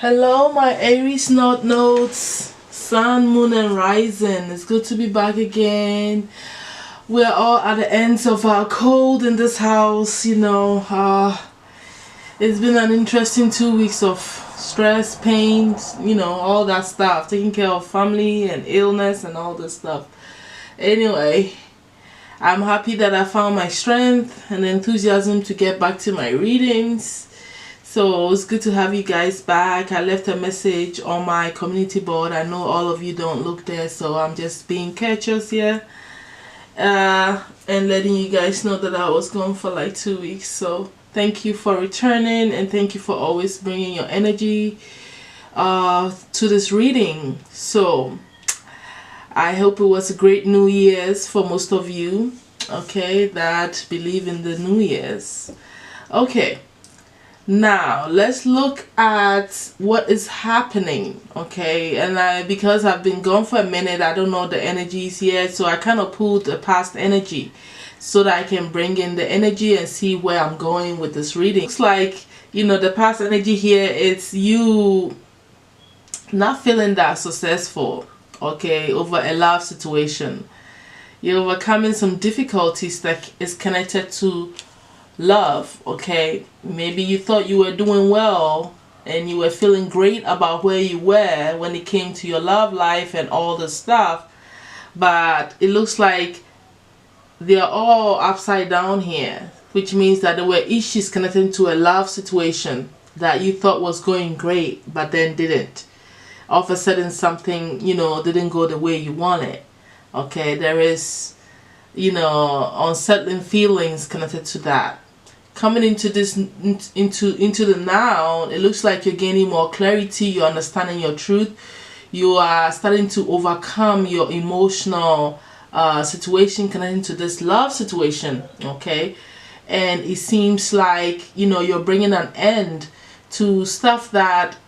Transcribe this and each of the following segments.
Hello, my Aries North Nodes, Sun, Moon, and Rising. It's good to be back again. We're all at the ends of our cold in this house, It's been an interesting 2 weeks of stress, pain, all that stuff. Taking care of family and illness and all this stuff. Anyway, I'm happy that I found my strength and enthusiasm to get back to my readings. So it's good to have you guys back. I left a message on my community board. I know all of you don't look there, so I'm just being courteous here and letting you guys know that I was gone for like 2 weeks. So thank you for returning, and thank you for always bringing your energy to this reading. So I hope it was a great New Year's for most of you, okay, that believe in the New Year's. Okay. Now let's look at what is happening, okay? And because I've been gone for a minute, I don't know the energies yet, so I kind of pulled the past energy so that I can bring in the energy and see where I'm going with this reading. Looks like, the past energy here, it's you not feeling that successful, okay, over a love situation. You're overcoming some difficulties that is connected to love, okay? Maybe you thought you were doing well and you were feeling great about where you were when it came to your love life and all the stuff, but it looks like they're all upside down here, which means that there were issues connected to a love situation that you thought was going great but then didn't. All of a sudden something didn't go the way you wanted, okay? There is unsettling feelings connected to that. Coming into this into the now, it looks like you're gaining more clarity, you're understanding your truth, you are starting to overcome your emotional situation connected to this love situation, okay? And it seems like you're bringing an end to stuff that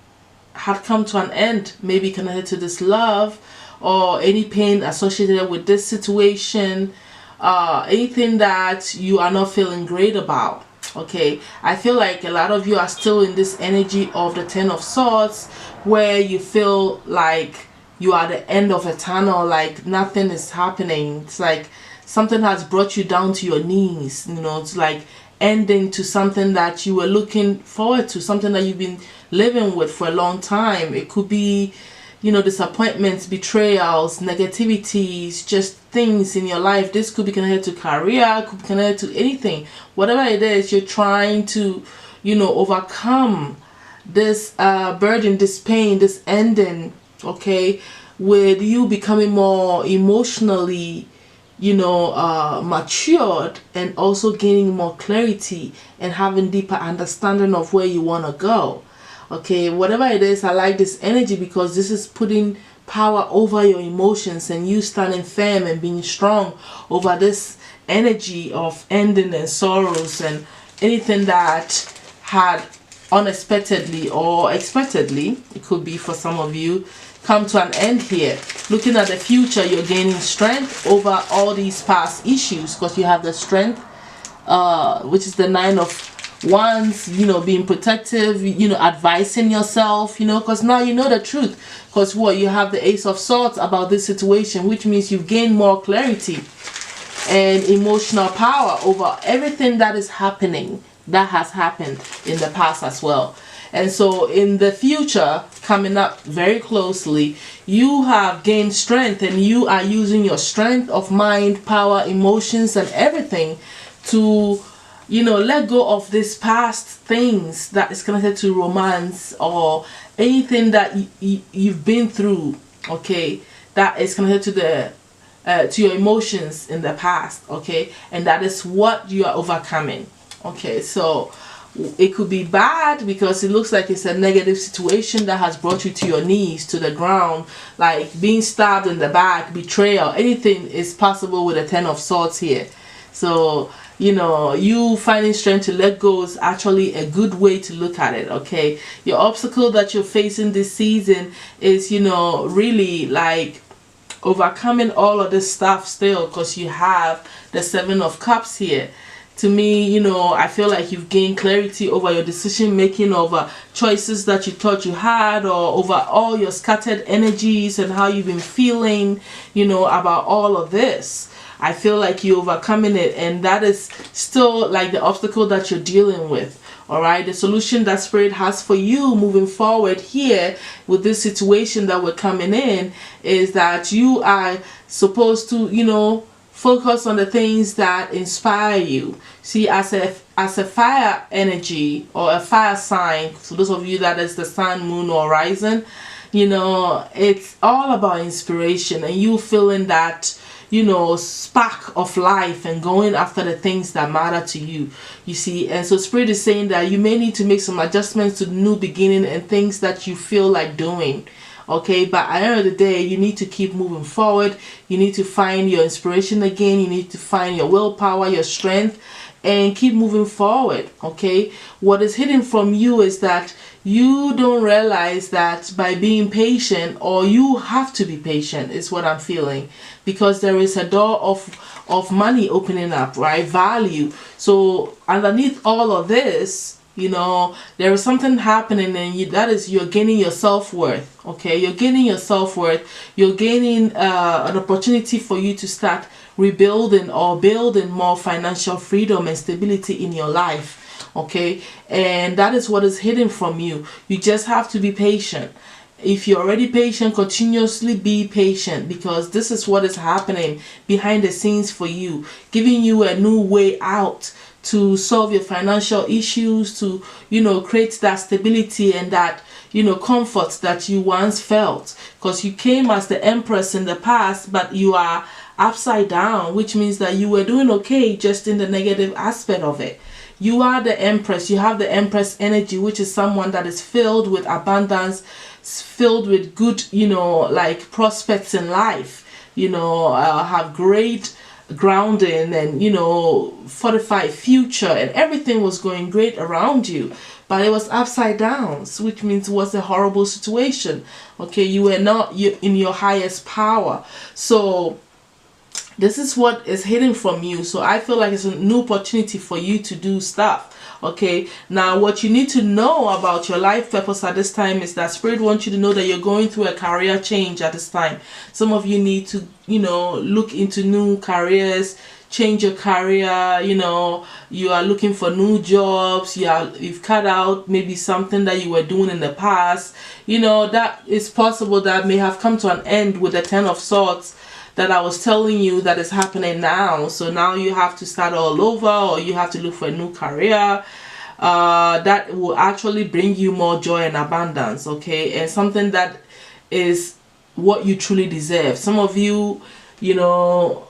had come to an end, maybe connected to this love or any pain associated with this situation, anything that you are not feeling great about. Okay, I feel like a lot of you are still in this energy of the Ten of Swords, where you feel like you are at the end of a tunnel, like nothing is happening. It's like something has brought you down to your knees. It's like ending to something that you were looking forward to, something that you've been living with for a long time. It could be disappointments, betrayals, negativities, just things in your life. This could be connected to career, could be connected to anything. Whatever it is, you're trying to, overcome this burden, this pain, this ending, okay, with you becoming more emotionally, matured, and also gaining more clarity and having deeper understanding of where you want to go. Okay, whatever it is, I like this energy because this is putting power over your emotions and you standing firm and being strong over this energy of ending and sorrows and anything that had unexpectedly or expectedly, it could be for some of you, come to an end here. Looking at the future, you're gaining strength over all these past issues because you have the strength, which is the Nine of Wands, being protective, advising yourself, because now you know the truth. Because you have the Ace of Swords about this situation, which means you've gained more clarity and emotional power over everything that is happening, that has happened in the past as well. And so in the future, coming up very closely, you have gained strength and you are using your strength of mind, power, emotions, and everything to let go of these past things that is connected to romance or anything that you've been through, okay, that is connected to the to your emotions in the past, okay, and that is what you are overcoming. Okay, so it could be bad because it looks like it's a negative situation that has brought you to your knees, to the ground, like being stabbed in the back, betrayal, anything is possible with a Ten of Swords here. So you finding strength to let go is actually a good way to look at it, okay? Your obstacle that you're facing this season is, really like overcoming all of this stuff still, because you have the Seven of Cups here. To me, you know, I feel like you've gained clarity over your decision making, over choices that you thought you had, or over all your scattered energies and how you've been feeling, you know, about all of this. I feel like you're overcoming it, and that is still like the obstacle that you're dealing with. All right, the solution that Spirit has for you moving forward here with this situation that we're coming in is that you are supposed to, you know, focus on the things that inspire you. See, as a fire energy or a fire sign, for those of you that is the sun, moon, or rising, you know, it's all about inspiration and you feeling that, you know, spark of life and going after the things that matter to you, you see. And so Spirit is saying that you may need to make some adjustments to the new beginning and things that you feel like doing. Okay, but at the end of the day, you need to keep moving forward. You need to find your inspiration again. You need to find your willpower, your strength, and keep moving forward. Okay, what is hidden from you is that you don't realize that by being patient, or you have to be patient, is what I'm feeling, because there is a door of money opening up, right? Value. So underneath all of this, you know, there is something happening, and that is you're gaining your self-worth. Okay, you're gaining your self-worth. You're gaining an opportunity for you to start rebuilding or building more financial freedom and stability in your life. Okay, and that is what is hidden from you. You just have to be patient. If you're already patient, continuously be patient, because this is what is happening behind the scenes for you, giving you a new way out to solve your financial issues, to, you know, create that stability and that, you know, comfort that you once felt, because you came as the Empress in the past, but you are upside down, which means that you were doing okay just in the negative aspect of it. You are the Empress. You have the Empress energy, which is someone that is filled with abundance, filled with good, you know, like prospects in life, you know, have great grounding and, you know, fortified future, and everything was going great around you, but it was upside down, which means it was a horrible situation. Okay, you were not in your highest power. So this is what is hidden from you. So I feel like it's a new opportunity for you to do stuff. Okay, now what you need to know about your life purpose at this time is that Spirit wants you to know that you're going through a career change at this time. Some of you need to, you know, look into new careers, change your career. You know, you are looking for new jobs. You've cut out maybe something that you were doing in the past. You know, that is possible that may have come to an end with the Ten of Swords that I was telling you that is happening now. So now you have to start all over, or you have to look for a new career that will actually bring you more joy and abundance. Okay, and something that is what you truly deserve. Some of you, you know,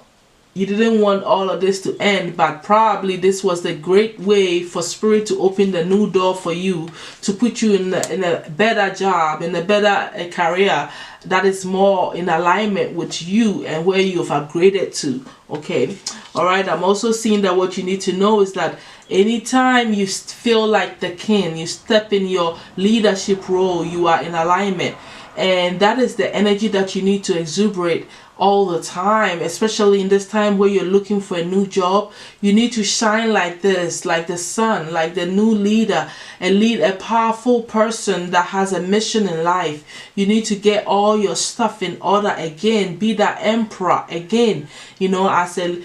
you didn't want all of this to end, but probably this was the great way for Spirit to open the new door for you, to put you in a better job, in a better career that is more in alignment with you and where you have upgraded to. Okay, all right. I'm also seeing that what you need to know is that anytime you feel like the king, you step in your leadership role, you are in alignment, and that is the energy that you need to exuberate all the time, especially in this time where you're looking for a new job. You need to shine like this, like the sun, like the new leader, and lead a powerful person that has a mission in life. You need to get all your stuff in order again, be that emperor again, you know, as a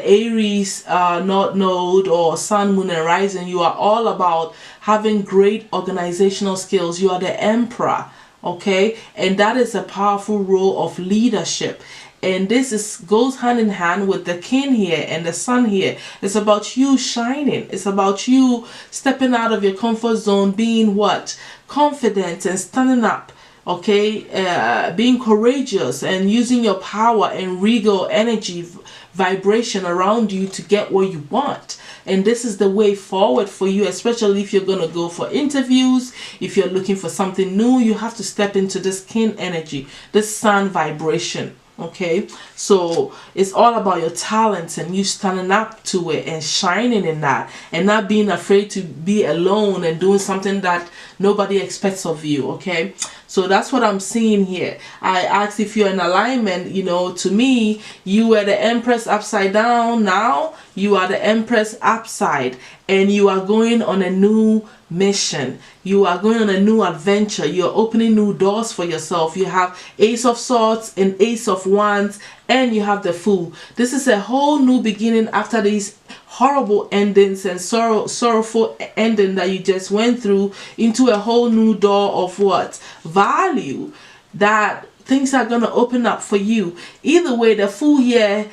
Aries North Node or Sun, Moon, and Rising. You are all about having great organizational skills. You are the emperor. Okay, and that is a powerful role of leadership, and this goes hand in hand with the king here and the sun here. It's about you shining. It's about you stepping out of your comfort zone, being what? Confident and standing up. Okay, being courageous and using your power and regal energy vibration around you to get what you want. And this is the way forward for you, especially if you're going to go for interviews. If you're looking for something new, you have to step into this kin energy, this sun vibration. Okay, so it's all about your talents and you standing up to it and shining in that, and not being afraid to be alone and doing something that nobody expects of you. Okay, so that's what I'm seeing here. I asked if you're in alignment. You know, to me, you were the Empress upside down. Now you are the Empress upside, and you are going on a new mission. You are going on a new adventure. You're opening new doors for yourself. You have Ace of Swords and Ace of Wands, and you have the Fool. This is a whole new beginning after these horrible endings and sorrowful ending that you just went through, into a whole new door of what? Value. That things are going to open up for you. Either way, the Fool year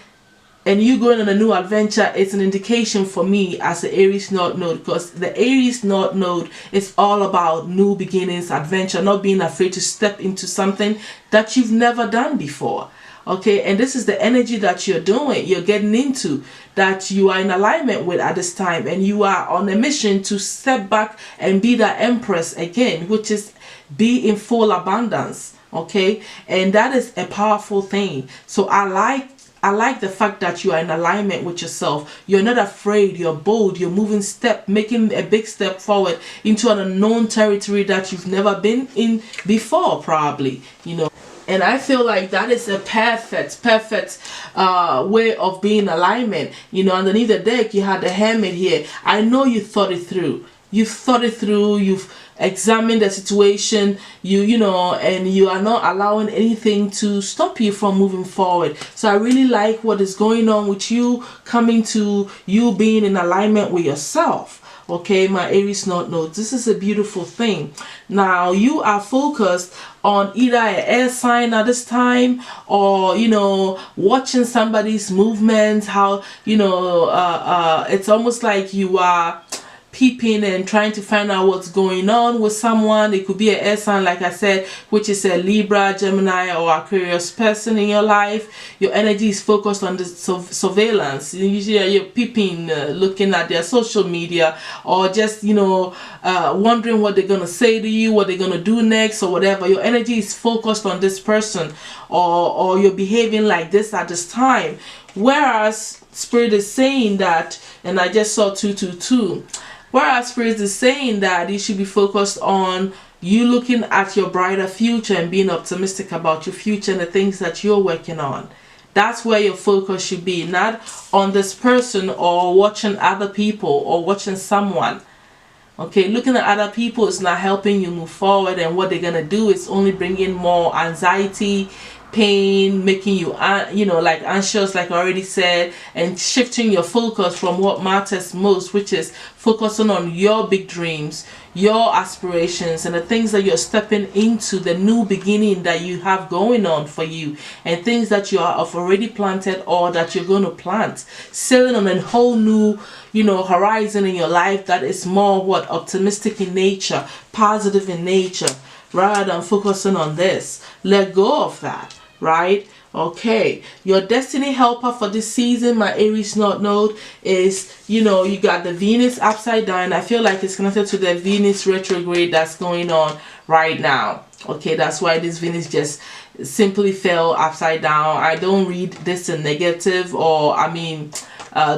and you going on a new adventure, it's an indication for me as the Aries North Node, because the Aries North Node is all about new beginnings, adventure, not being afraid to step into something that you've never done before. Okay, and this is the energy that you're getting into, that you are in alignment with at this time, and you are on a mission to step back and be the Empress again, which is be in full abundance. Okay, and that is a powerful thing. So I like the fact that you are in alignment with yourself. You're not afraid, you're bold, you're making a big step forward into an unknown territory that you've never been in before, probably, you know. And I feel like that is a perfect way of being in alignment. You know, underneath the deck, you had the Hermit here. I know you thought it through. You've thought it through. You've examined the situation. You know, and you are not allowing anything to stop you from moving forward. So I really like what is going on with you, coming to you being in alignment with yourself. Okay, my Aries North Node, this is a beautiful thing. Now you are focused on either an air sign at this time, or you know, watching somebody's movements, how you know it's almost like you are peeping and trying to find out what's going on with someone. It could be an air sign, like I said, which is a Libra, Gemini, or Aquarius person in your life. Your energy is focused on the surveillance. Usually you're peeping, looking at their social media, or just, you know, wondering what they're going to say to you, what they're going to do next, or whatever. Your energy is focused on this person, or you're behaving like this at this time. Whereas Spirit is saying that, and I just saw 222. Whereas Spirit is saying that you should be focused on you looking at your brighter future and being optimistic about your future and the things that you're working on. That's where your focus should be, not on this person or watching other people or watching someone. Okay, looking at other people is not helping you move forward, and what they're going to do is only bring in more anxiety, pain, making you you know, like anxious, like I already said, and shifting your focus from what matters most, which is focusing on your big dreams, your aspirations, and the things that you're stepping into, the new beginning that you have going on for you, and things that you have already planted or that you're going to plant, sailing on a whole new, you know, horizon in your life that is more what, optimistic in nature, positive in nature, rather than focusing on this. Let go of that, right? Okay, your destiny helper for this season, my Aries North Node, is, you know, you got the Venus upside down. I feel like it's connected to the Venus retrograde that's going on right now. Okay, that's why this Venus just simply fell upside down. I don't read this in negative, or I mean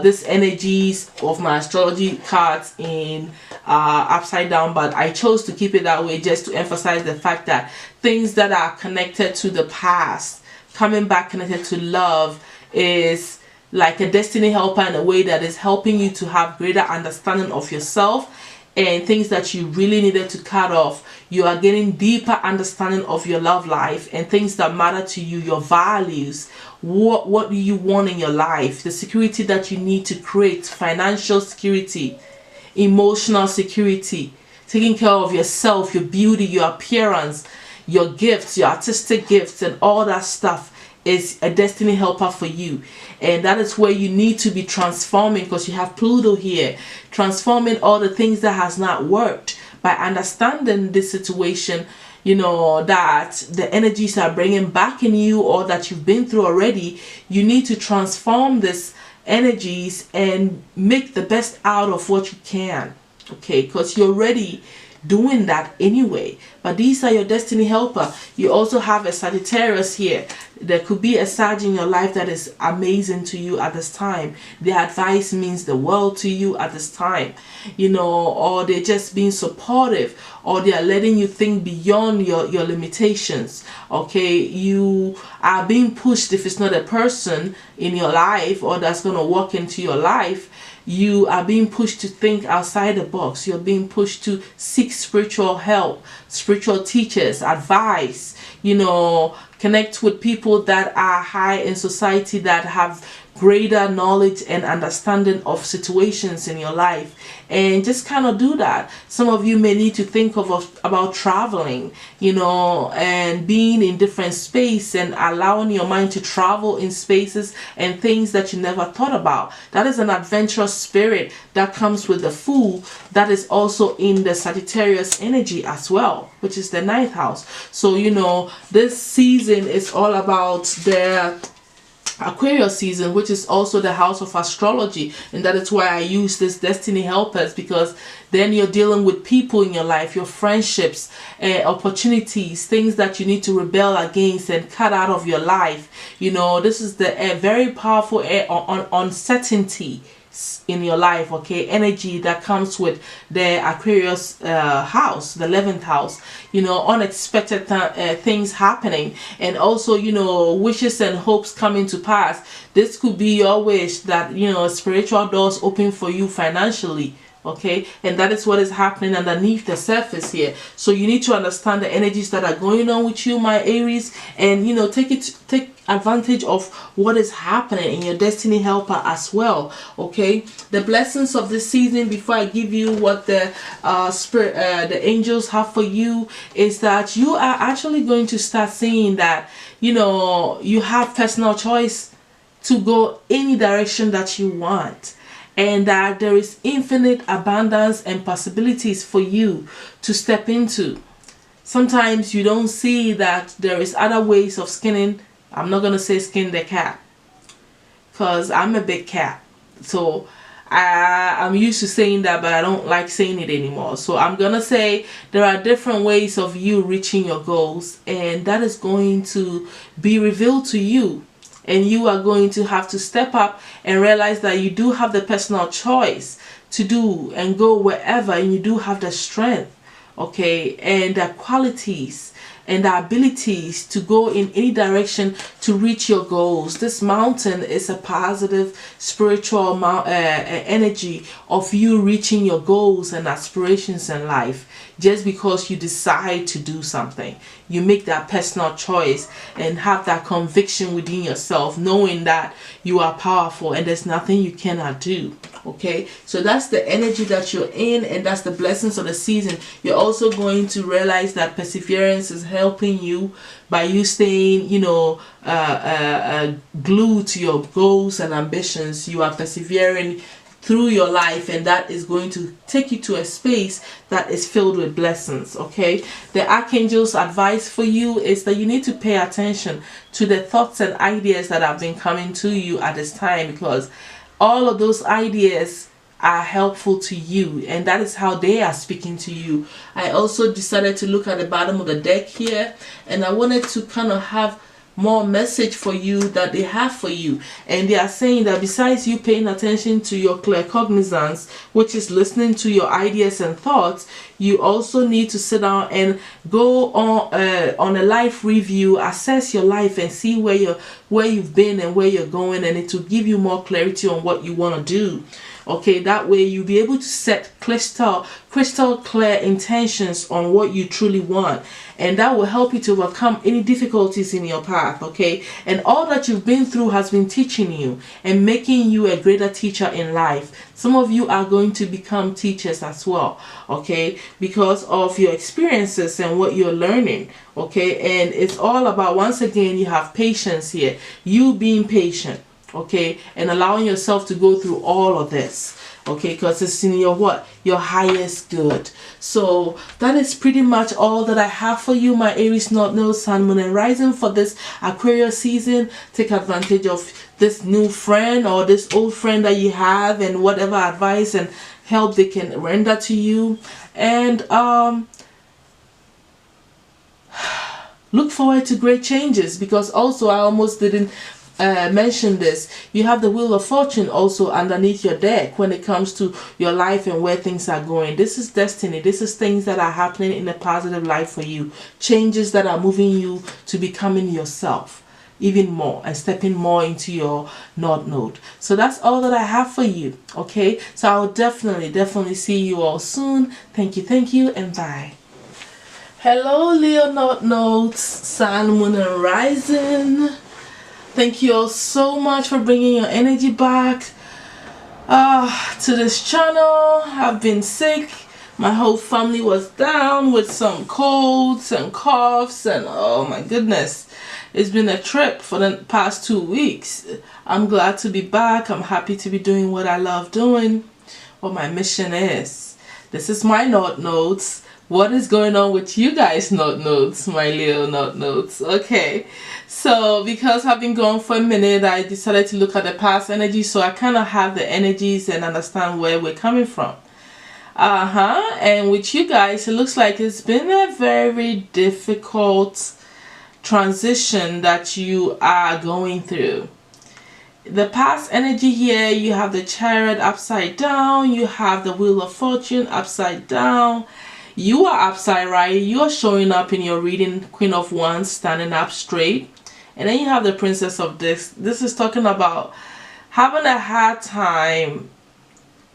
this energies of my astrology cards in upside down, but I chose to keep it that way just to emphasize the fact that things that are connected to the past, coming back connected to love, is like a destiny helper in a way that is helping you to have greater understanding of yourself, and things that you really needed to cut off. You are getting deeper understanding of your love life and things that matter to you, your values. What do you want in your life? The security that you need to create, financial security, emotional security, taking care of yourself, your beauty, your appearance, your gifts, your artistic gifts, and all that stuff is a destiny helper for you. And that is where you need to be transforming, because you have Pluto here, transforming all the things that has not worked. By understanding this situation, you know, that the energies are bringing back in you, or that you've been through already, you need to transform this energies and make the best out of what you can. Okay, because you're ready doing that anyway. But these are your destiny helper. You also have a Sagittarius here. There could be a Sag in your life that is amazing to you at this time. Their advice means the world to you at this time, you know, or they're just being supportive, or they are letting you think beyond your limitations. Okay, you are being pushed. If it's not a person in your life or that's going to walk into your life, you are being pushed to think outside the box. You're being pushed to seek spiritual help, spiritual teachers, advice, you know, connect with people that are high in society, that have greater knowledge and understanding of situations in your life, and just kind of do that. Some of you may need to think about traveling, you know, and being in different space and allowing your mind to travel in spaces and things that you never thought about. That is an adventurous spirit that comes with the Fool, that is also in the Sagittarius energy as well, which is the 9th house. So, you know, this season is all about the Aquarius season, which is also the house of astrology, and that is why I use this destiny helpers, because then you're dealing with people in your life, your friendships, opportunities, things that you need to rebel against and cut out of your life. You know, this is the very powerful uncertainty in your life, okay, energy that comes with the Aquarius house, the 11th house, you know, unexpected things happening, and also, you know, wishes and hopes coming to pass. This could be your wish that, you know, spiritual doors open for you financially. Okay, and that is what is happening underneath the surface here. So you need to understand the energies that are going on with you, my Aries, and, you know, take advantage of what is happening in your destiny helper as well. Okay, the blessings of this season, before I give you what the the angels have for you, is that you are actually going to start seeing that, you know, you have personal choice to go any direction that you want, and that there is infinite abundance and possibilities for you to step into. Sometimes you don't see that there is other ways of skinning. I'm not going to say skin the cat, because I'm a big cat. So I'm used to saying that, but I don't like saying it anymore. So I'm going to say there are different ways of you reaching your goals, and that is going to be revealed to you. And you are going to have to step up and realize that you do have the personal choice to do and go wherever, and you do have the strength, okay, and the qualities and the abilities to go in any direction to reach your goals. This mountain is a positive spiritual energy of you reaching your goals and aspirations in life. Just because you decide to do something, you make that personal choice and have that conviction within yourself, knowing that you are powerful and there's nothing you cannot do. Okay, so that's the energy that you're in, and that's the blessings of the season. You're also going to realize that perseverance is helping you by you staying, you know, glued to your goals and ambitions. You are persevering through your life, and that is going to take you to a space that is filled with blessings. Okay, the archangel's advice for you is that you need to pay attention to the thoughts and ideas that have been coming to you at this time, because all of those ideas are helpful to you, and that is how they are speaking to you. I also decided to look at the bottom of the deck here, and I wanted to kind of have more message for you that they have for you. And they are saying that besides you paying attention to your claircognizance, which is listening to your ideas and thoughts, you also need to sit down and go on a life review, assess your life and see where you've been and where you're going, and it will give you more clarity on what you want to do. Okay, that way you'll be able to set crystal clear intentions on what you truly want, and that will help you to overcome any difficulties in your path. Okay, and all that you've been through has been teaching you and making you a greater teacher in life. Some of you are going to become teachers as well, okay, because of your experiences and what you're learning. Okay, and it's all about, once again, you have patience here, you being patient, okay, and allowing yourself to go through all of this, okay, because it's in your highest good. So that is pretty much all that I have for you, my Aries, North Node, Sun, Moon, and Rising for this Aquarius season. Take advantage of this new friend or this old friend that you have, and whatever advice and help they can render to you. And look forward to great changes, because also I almost didn't mention this. You have the Wheel of Fortune also underneath your deck when it comes to your life and where things are going. This is destiny. This is things that are happening in a positive life for you. Changes that are moving you to becoming yourself even more and stepping more into your North Node. So that's all that I have for you. Okay, so I'll definitely see you all soon. Thank you, and bye. Hello, Leo North Nodes, Sun, Moon, and Rising. Thank you all so much for bringing your energy back to this channel. I've been sick. My whole family was down with some colds and coughs, and oh my goodness, it's been a trip for the past 2 weeks. I'm glad to be back. I'm happy to be doing what I love doing, what my mission is. This is my North Nodes. What is going on with you guys, North Nodes, my Leo North Nodes? Okay, so because I've been gone for a minute, I decided to look at the past energy, so I kind of have the energies and understand where we're coming from. And with you guys, it looks like it's been a very difficult transition that you are going through. The past energy here, you have the Chariot upside down, you have the Wheel of Fortune upside down. You are upside right. You are showing up in your reading, Queen of Wands, standing up straight. And then you have the Princess of Discs. This is talking about having a hard time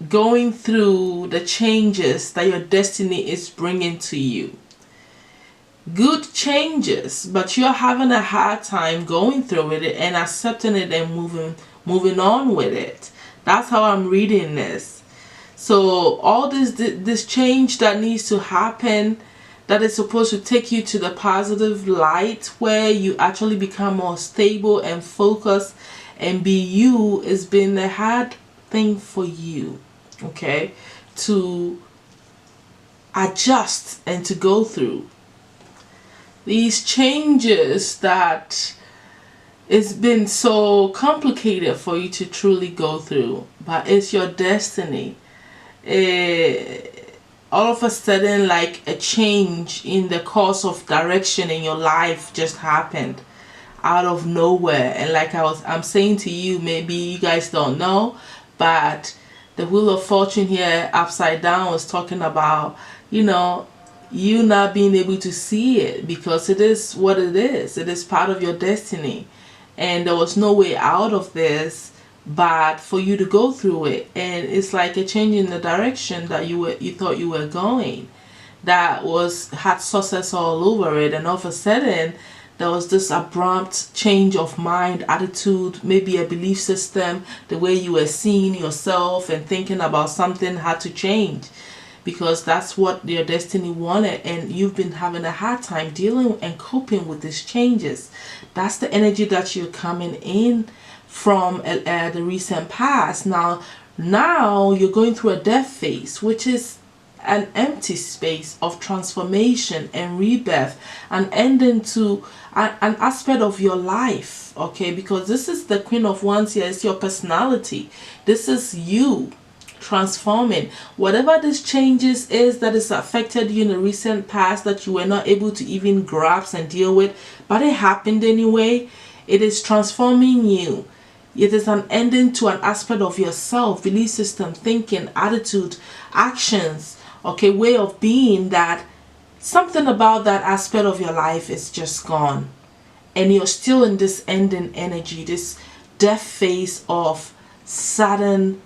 going through the changes that your destiny is bringing to you. Good changes, but you're having a hard time going through with it and accepting it and moving on with it. That's how I'm reading this. So all this change that needs to happen, that is supposed to take you to the positive light where you actually become more stable and focused and be you, has been a hard thing for you, okay, to adjust and to go through. These changes that it's been so complicated for you to truly go through, but it's your destiny. All of a sudden, like a change in the course of direction in your life just happened out of nowhere. And like I'm saying to you, maybe you guys don't know, but the Wheel of Fortune here upside down was talking about, you know, you not being able to see it because it is what it is. It is part of your destiny, and there was no way out of this but for you to go through it. And it's like a change in the direction that you thought you were going, that had success all over it, and all of a sudden there was this abrupt change of mind, attitude, maybe a belief system. The way you were seeing yourself and thinking about something had to change, because that's what your destiny wanted, and you've been having a hard time dealing and coping with these changes. That's the energy that you're coming in from the recent past. Now you're going through a death phase, which is an empty space of transformation and rebirth, and ending to an aspect of your life, okay, because this is the Queen of Wands here. It's your personality. This is you transforming whatever this changes is that has affected you in the recent past that you were not able to even grasp and deal with, but it happened anyway. It is transforming you. It is an ending to an aspect of yourself, belief system, thinking, attitude, actions, okay, way of being, that something about that aspect of your life is just gone. And you're still in this ending energy, this death phase of sudden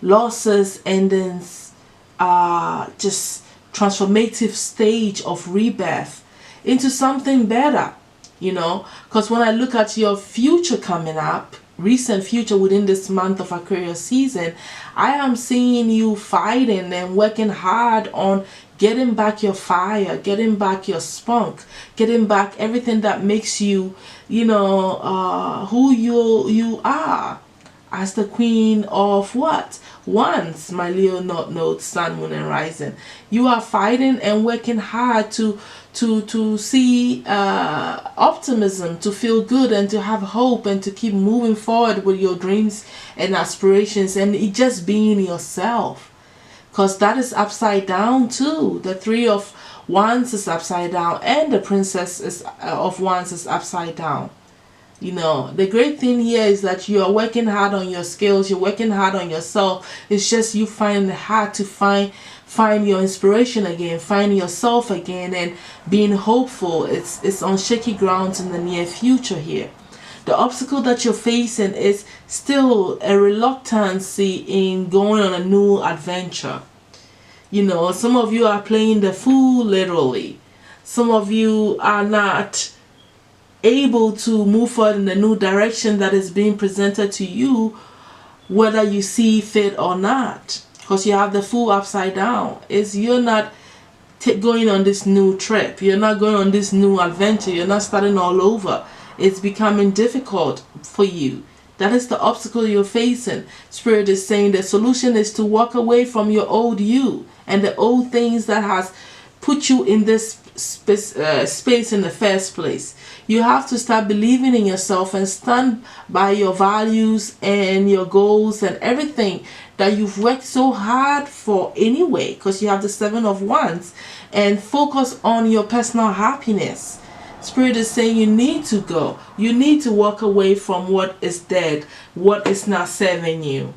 losses, endings, just transformative stage of rebirth into something better, you know. Because when I look at your future coming up, recent future within this month of Aquarius season, I am seeing you fighting and working hard on getting back your fire, getting back your spunk, getting back everything that makes you, you know, who you are as the Queen of what? Wands, my Leo North Node, Sun, Moon, and Rising. You are fighting and working hard to see optimism, to feel good, and to have hope, and to keep moving forward with your dreams and aspirations, and it just being yourself. because that is upside down too. The Three of Wands is upside down, and the Princess of Wands is upside down. You know, the great thing here is that you are working hard on your skills, you're working hard on yourself. It's just you finding it hard to find your inspiration again, find yourself again, and being hopeful. It's on shaky grounds in the near future here. The obstacle that you're facing is still a reluctancy in going on a new adventure. You know, some of you are playing the fool literally. Some of you are not able to move forward in the new direction that is being presented to you, whether you see fit or not, because you have the Fool upside down. You're not going on this new trip, you're not going on this new adventure, you're not starting all over. It's becoming difficult for you. That is the obstacle you're facing. Spirit is saying the solution is to walk away from your old you and the old things that has put you in this space in the first place. You have to start believing in yourself and stand by your values and your goals and everything that you've worked so hard for anyway, because you have the Seven of Wands, and focus on your personal happiness. Spirit is saying you need to go. You need to walk away from what is dead, what is not serving you.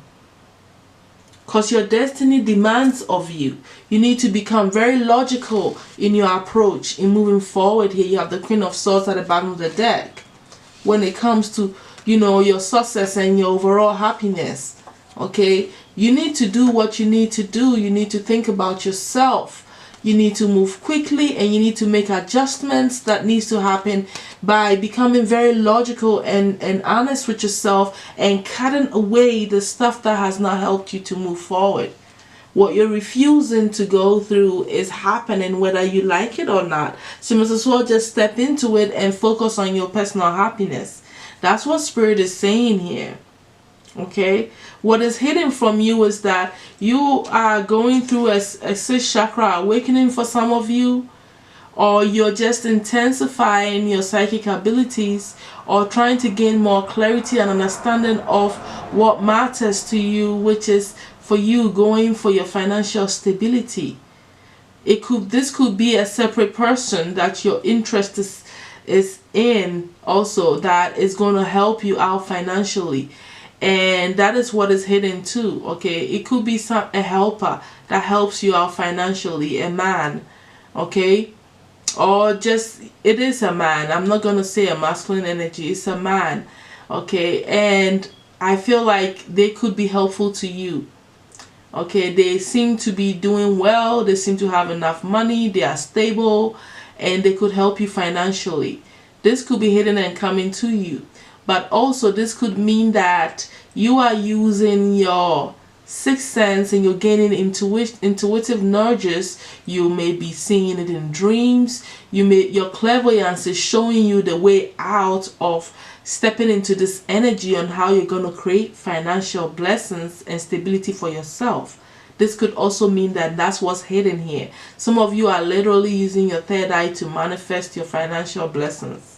Because your destiny demands of you. You need to become very logical in your approach in moving forward here. You have the Queen of Swords at the bottom of the deck. When it comes to, you know, your success and your overall happiness. Okay? You need to do what you need to do. You need to think about yourself. You need to move quickly, and you need to make adjustments that needs to happen by becoming very logical and honest with yourself, and cutting away the stuff that has not helped you to move forward. What you're refusing to go through is happening whether you like it or not. So you must as well just step into it and focus on your personal happiness. That's what Spirit is saying here. Okay, what is hidden from you is that you are going through a sixth chakra awakening for some of you, or you're just intensifying your psychic abilities, or trying to gain more clarity and understanding of what matters to you, which is for you going for your financial stability. This could be a separate person that your interest is in also, that is going to help you out financially. And that is what is hidden too. Okay, it could be a helper that helps you out financially, a man. Okay, or just, it is a man. I'm not going to say a masculine energy, it's a man. Okay, and I feel like they could be helpful to you. Okay, they seem to be doing well, they seem to have enough money, they are stable, and they could help you financially. This could be hidden and coming to you. But also this could mean that you are using your sixth sense and you're gaining intuitive nudges. You may be seeing it in dreams. Your clairvoyance is showing you the way out of stepping into this energy on how you're going to create financial blessings and stability for yourself. This could also mean that that's what's hidden here. Some of you are literally using your third eye to manifest your financial blessings.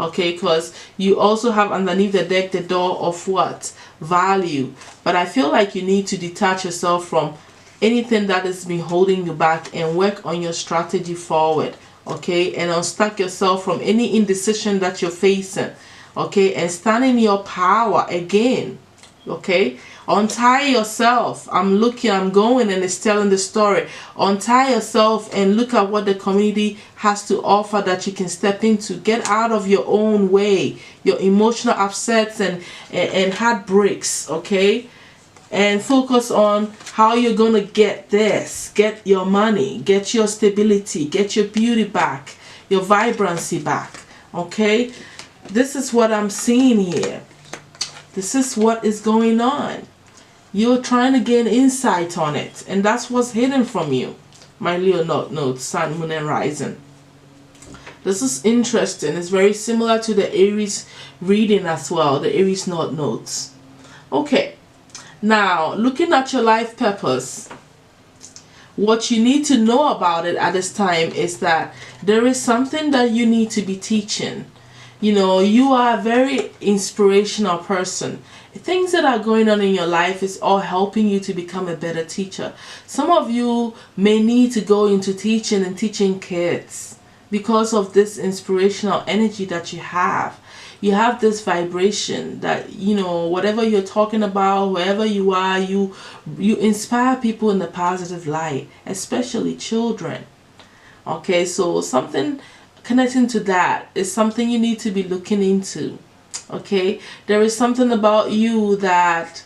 Okay, because you also have underneath the deck the Door of what? Value. But I feel like you need to detach yourself from anything that has been holding you back and work on your strategy forward. Okay, and unstuck yourself from any indecision that you're facing. Okay, and stand in your power again. Okay, untie yourself. I'm going, and it's telling the story. Untie yourself and look at what the community has to offer that you can step into. Get out of your own way, your emotional upsets and heartbreaks. Okay, and focus on how you're gonna get this. Get your money, get your stability, get your beauty back, your vibrancy back. Okay, this is what I'm seeing here. This is what is going on. You're trying to gain insight on it, and that's what's hidden from you. My Leo note, Sun, Moon, and Rising. This is interesting. It's very similar to the Aries reading as well, the Aries notes. Okay, now looking at your life purpose, what you need to know about it at this time is that there is something that you need to be teaching. You are a very inspirational person. Things that are going on in your life is all helping you to become a better teacher. Some of you may need to go into teaching and teaching kids because of this inspirational energy that you have. You have this vibration that, whatever you're talking about, wherever you are, you inspire people in the positive light, especially children. Okay, so something connecting to that is something you need to be looking into. Okay, there is something about you that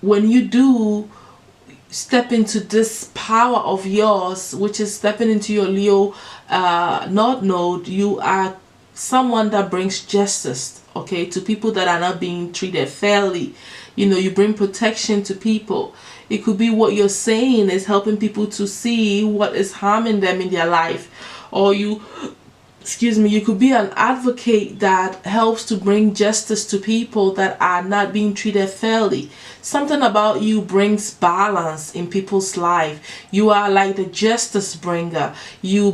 when you do step into this power of yours, which is stepping into your Leo North Node, you are someone that brings justice, okay, to people that are not being treated fairly. You bring protection to people. It could be what you're saying is helping people to see what is harming them in their life, or you could be an advocate that helps to bring justice to people that are not being treated fairly. Something about you brings balance in people's life. You are like the justice bringer. You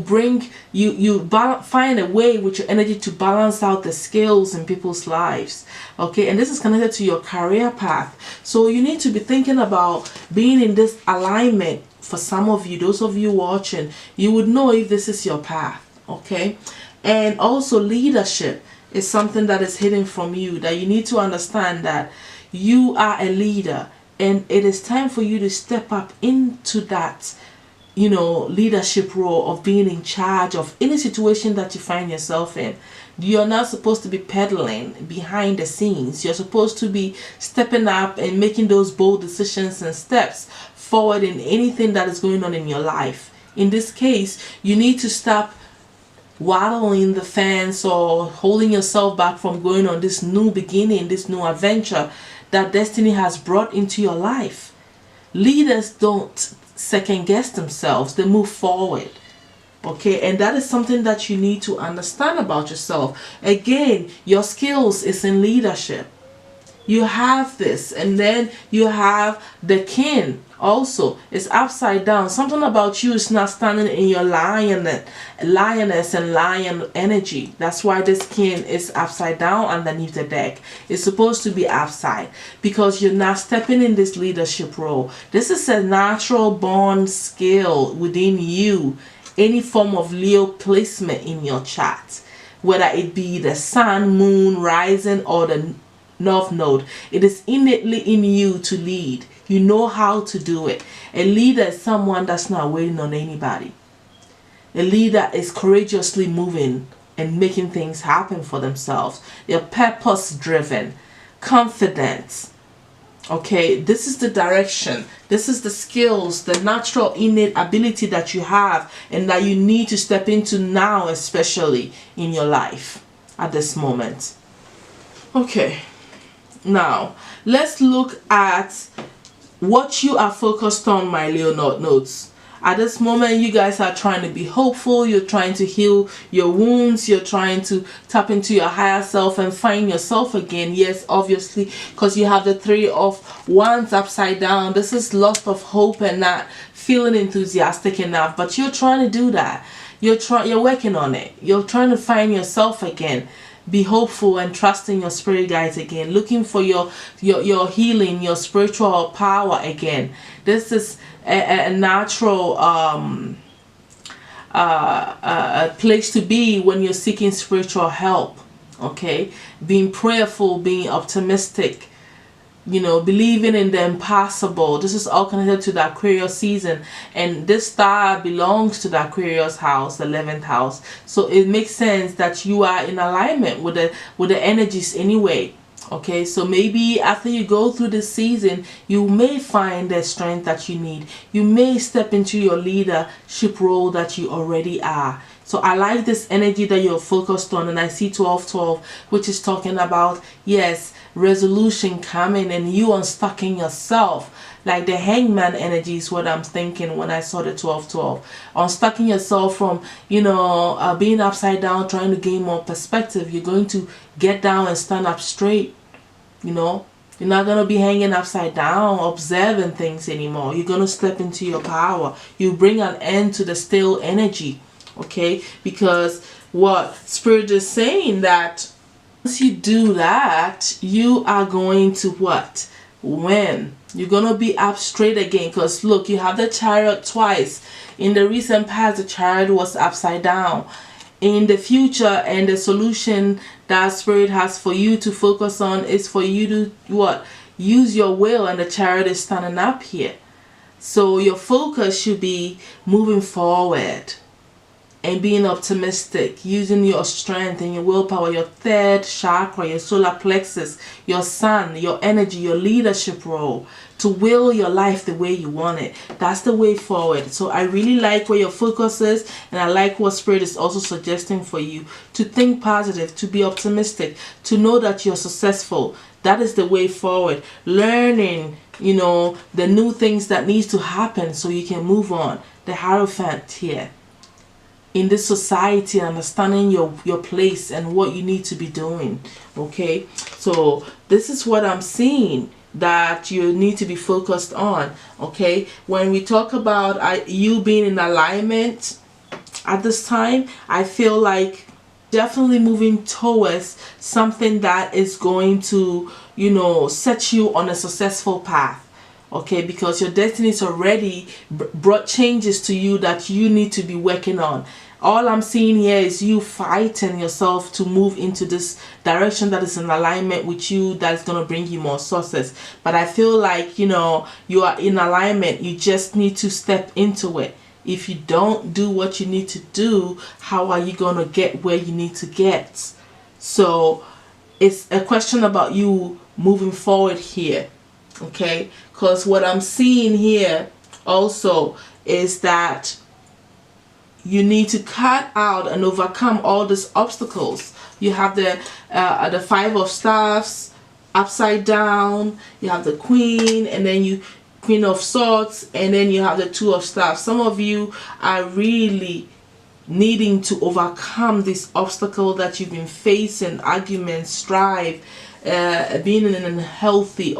find a way with your energy to balance out the scales in people's lives. Okay, and this is connected to your career path. So you need to be thinking about being in this alignment. For some of you, those of you watching, you would know if this is your path. Okay, and also leadership is something that is hidden from you, that you need to understand that you are a leader and it is time for you to step up into that leadership role of being in charge of any situation that you find yourself in. You're not supposed to be peddling behind the scenes. You're supposed to be stepping up and making those bold decisions and steps forward in anything that is going on in your life. In this case, you need to stop waddling the fence or holding yourself back from going on this new beginning, this new adventure that destiny has brought into your life. Leaders don't second guess themselves, they move forward. Okay, and that is something that you need to understand about yourself. Again, your skills is in leadership. You have this, and then you have the king also. It's upside down. Something about you is not standing in your lioness and lion energy. That's why this king is upside down underneath the deck. It's supposed to be upside because you're not stepping in this leadership role. This is a natural born skill within you. Any form of Leo placement in your chart, whether it be the sun, moon, rising, or the North Node, it is innately in you to lead. You know how to do it. A leader is someone that's not waiting on anybody. A leader is courageously moving and making things happen for themselves. They're purpose driven, confident. Okay, this is the direction. This is the skills, the natural innate ability that you have and that you need to step into now, especially in your life at this moment. Okay. Now, let's look at what you are focused on, my Leo North Nodes. At this moment, you guys are trying to be hopeful. You're trying to heal your wounds. You're trying to tap into your higher self and find yourself again. Yes, obviously, because you have the Three of Wands upside down. This is loss of hope and not feeling enthusiastic enough. But you're trying to do that. You're working on it. You're trying to find yourself again. Be hopeful and trust in your spirit guides again, looking for your healing, your spiritual power again. This is a natural place to be when you're seeking spiritual help. Okay, being prayerful, being optimistic, believing in the impossible. This is all connected to the Aquarius season, and this star belongs to the Aquarius house, the 11th house. So it makes sense that you are in alignment with the energies anyway. Okay, so maybe after you go through this season, you may find the strength that you need. You may step into your leadership role that you already are. So I like this energy that you're focused on, and I see 1212, which is talking about, yes, resolution coming and you unstucking yourself. Like the hangman energy is what I'm thinking when I saw the 1212. Unstucking yourself from, being upside down, trying to gain more perspective. You're going to get down and stand up straight. You're not going to be hanging upside down, observing things anymore. You're going to step into your power. You bring an end to the stale energy. Okay, because what Spirit is saying, that once you do that, you are going to what? Win. You're going to be up straight again. Because look, you have the Chariot twice. In the recent past, the Chariot was upside down. In the future, and the solution that Spirit has for you to focus on is for you to what? Use your will, and the Chariot is standing up here. So your focus should be moving forward and being optimistic, using your strength and your willpower, your third chakra, your solar plexus, your sun, your energy, your leadership role, to will your life the way you want it. That's the way forward. So I really like where your focus is, and I like what Spirit is also suggesting for you, to think positive, to be optimistic, to know that you're successful. That is the way forward. Learning, the new things that needs to happen so you can move on. The Hierophant here. In this society, understanding your place and what you need to be doing. Okay, so this is what I'm seeing that you need to be focused on. Okay, when we talk about you being in alignment at this time, I feel like definitely moving towards something that is going to set you on a successful path. Okay, because your destiny's already brought changes to you that you need to be working on. All I'm seeing here is you fighting yourself to move into this direction that is in alignment with you, that's going to bring you more success. But I feel like, you are in alignment. You just need to step into it. If you don't do what you need to do, how are you going to get where you need to get? So it's a question about you moving forward here. Okay, because what I'm seeing here also is that you need to cut out and overcome all these obstacles. You have the Five of Staffs upside down, you have the Queen, and then Queen of Swords, and then you have the Two of Staffs. Some of you are really needing to overcome this obstacle that you've been facing, arguments, strife, being in an unhealthy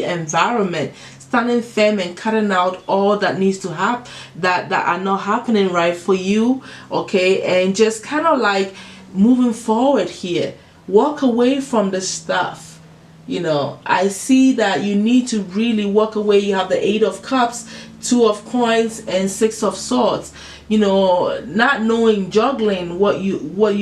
environment, standing firm and cutting out all that needs to happen that are not happening right for you. Okay, and just kind of like moving forward here. Walk away from the stuff. I see that you need to really walk away. You have the Eight of Cups, Two of Coins, and Six of Swords. Not knowing, juggling what you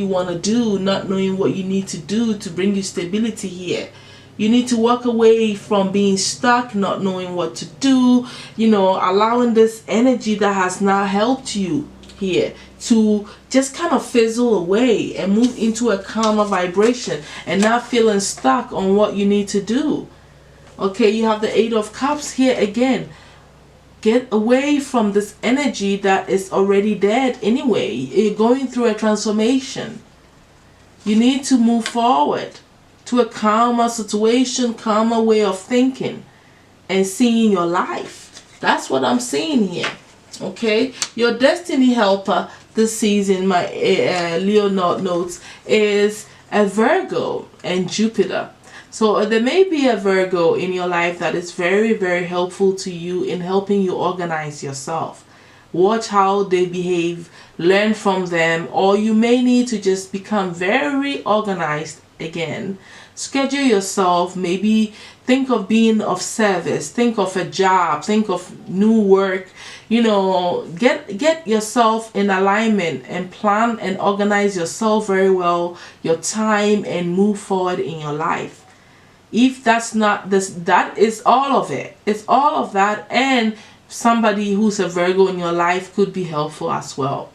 want to do, not knowing what you need to do to bring you stability here. You need to walk away from being stuck, not knowing what to do, allowing this energy that has not helped you here to just kind of fizzle away and move into a calmer vibration and not feeling stuck on what you need to do. Okay, you have the Eight of Cups here again. Get away from this energy that is already dead anyway. You're going through a transformation. You need to move forward to a calmer situation, calmer way of thinking and seeing your life. That's what I'm seeing here. Okay, your destiny helper this season, my Leo notes, is a Virgo and Jupiter. So there may be a Virgo in your life that is very, very helpful to you in helping you organize yourself. Watch how they behave, learn from them, or you may need to just become very organized again. Schedule yourself, maybe think of being of service, think of a job, think of new work, get yourself in alignment and plan and organize yourself very well, your time, and move forward in your life. If that's not this, that is all of it. It's all of that, and somebody who's a Virgo in your life could be helpful as well.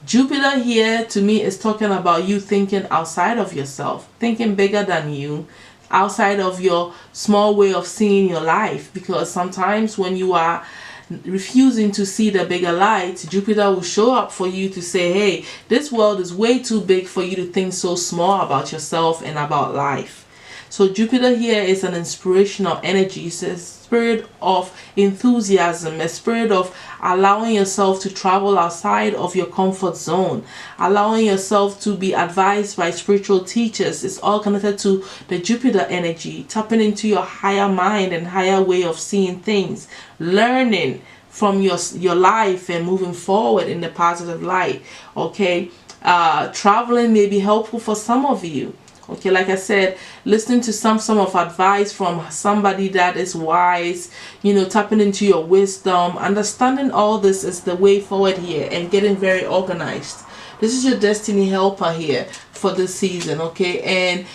Jupiter here to me is talking about you thinking outside of yourself, thinking bigger than you, outside of your small way of seeing your life. Because sometimes when you are refusing to see the bigger light, Jupiter will show up for you to say, hey, this world is way too big for you to think so small about yourself and about life. So Jupiter here is an inspirational energy. It's a spirit of enthusiasm, a spirit of allowing yourself to travel outside of your comfort zone, allowing yourself to be advised by spiritual teachers. It's all connected to the Jupiter energy, tapping into your higher mind and higher way of seeing things, learning from your life and moving forward in the positive light. Okay, Traveling may be helpful for some of you. Okay, like I said, listening to some of advice from somebody that is wise, tapping into your wisdom, understanding all this is the way forward here, and getting very organized. This is your destiny helper here for this season, okay? And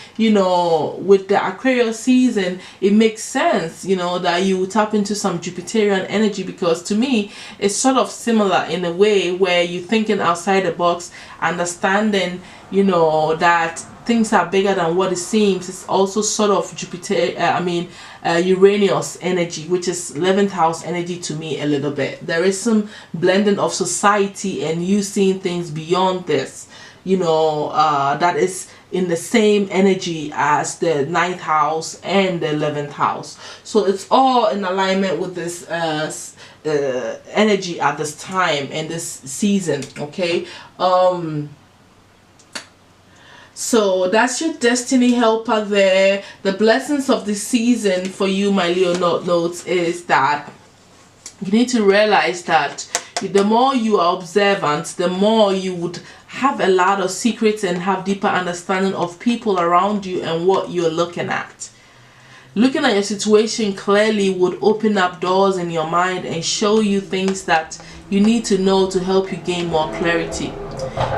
with the Aquarius season, it makes sense, that you tap into some Jupiterian energy, because to me it's sort of similar in a way where you're thinking outside the box, understanding that things are bigger than what it seems. It's also sort of Uranus energy, which is 11th house energy to me a little bit. There is some blending of society and you seeing things beyond this, that is in the same energy as the 9th house and the 11th house. So it's all in alignment with this energy at this time and this season, okay? So that's your destiny helper there. The blessings of this season for you, my Leo notes, is that you need to realize that the more you are observant, the more you would have a lot of secrets and have deeper understanding of people around you and what you're looking at. Looking at your situation clearly would open up doors in your mind and show you things that you need to know to help you gain more clarity.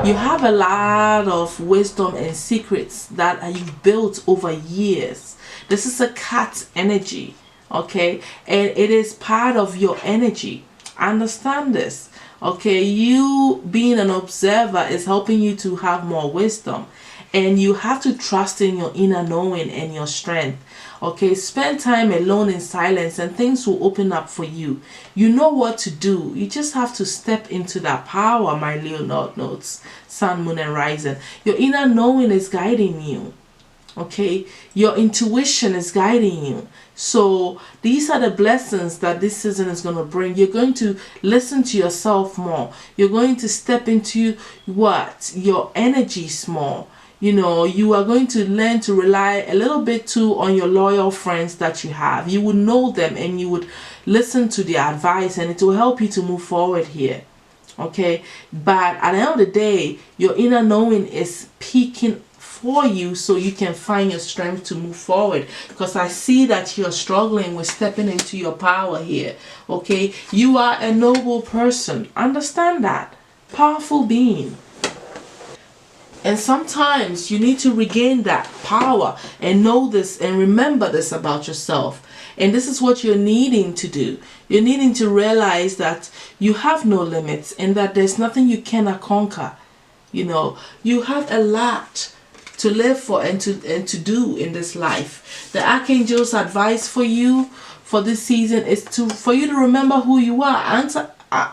You have a lot of wisdom and secrets that you've built over years. This is a cat energy, okay? And it is part of your energy. Understand this, okay? You being an observer is helping you to have more wisdom. And you have to trust in your inner knowing and your strength. Okay, spend time alone in silence and things will open up for you. You know what to do. You just have to step into that power, my Leo notes, Sun, Moon, and Rising. Your inner knowing is guiding you. Okay, your intuition is guiding you. So these are the blessings that this season is going to bring. You're going to listen to yourself more. You're going to step into your energies more. You are going to learn to rely a little bit too on your loyal friends that you have. You would know them and you would listen to their advice, and it will help you to move forward here. Okay, but at the end of the day, your inner knowing is peaking for you so you can find your strength to move forward, because I see that you're struggling with stepping into your power here. Okay, you are a noble person. Understand that. Powerful being. And sometimes you need to regain that power and know this and remember this about yourself. And this is what you're needing to do. You're needing to realize that you have no limits and that there's nothing you cannot conquer. You have a lot to live for and to do in this life. The Archangel's advice for you for this season is for you to remember who you are.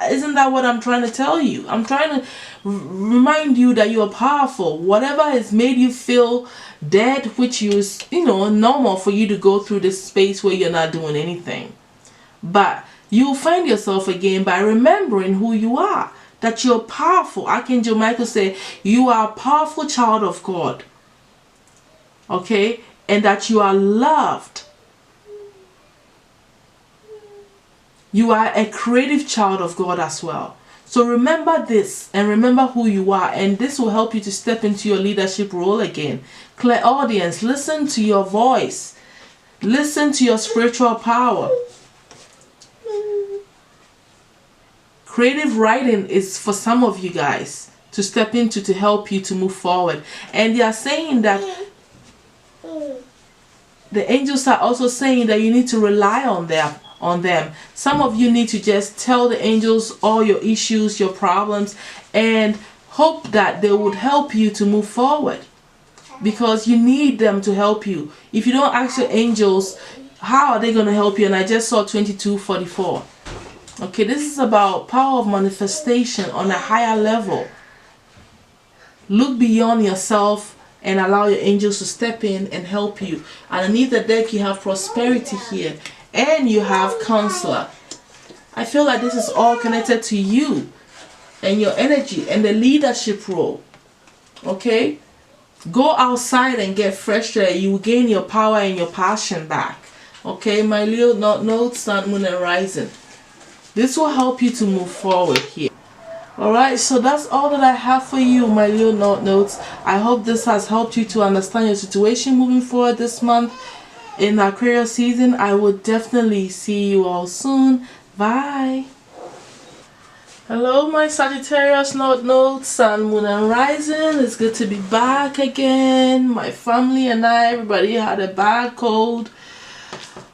Isn't that what I'm trying to tell you? I'm trying to remind you that you are powerful. Whatever has made you feel dead, which is normal for you to go through this space where you're not doing anything, but you'll find yourself again by remembering who you are, that you're powerful. Archangel Michael said you are a powerful child of God, okay, and that you are loved. You are a creative child of God as well. So remember this and remember who you are, and this will help you to step into your leadership role again. Clairaudience, listen to your voice. Listen to your spiritual power. Creative writing is for some of you guys to step into to help you to move forward. And they are saying that the angels are also saying that you need to rely on them. Some of you need to just tell the angels all your issues, your problems, and hope that they would help you to move forward, because you need them to help you. If you don't ask your angels, how are they going to help you? And I just saw 2244. Okay, this is about power of manifestation on a higher level. Look beyond yourself and allow your angels to step in and help you. Underneath the deck you have prosperity here. And you have counselor. I feel like this is all connected to you and your energy and the leadership role. Okay? Go outside and get fresh air. You will gain your power and your passion back. Okay, my Leo notes, Sun, Moon, and Rising. This will help you to move forward here. Alright, so that's all that I have for you, my little notes. I hope this has helped you to understand your situation moving forward this month in Aquarius season. I will definitely see you all soon. Bye. Hello, my Sagittarius notes, Sun, Moon, and Rising. It's good to be back again. My family and everybody had a bad cold.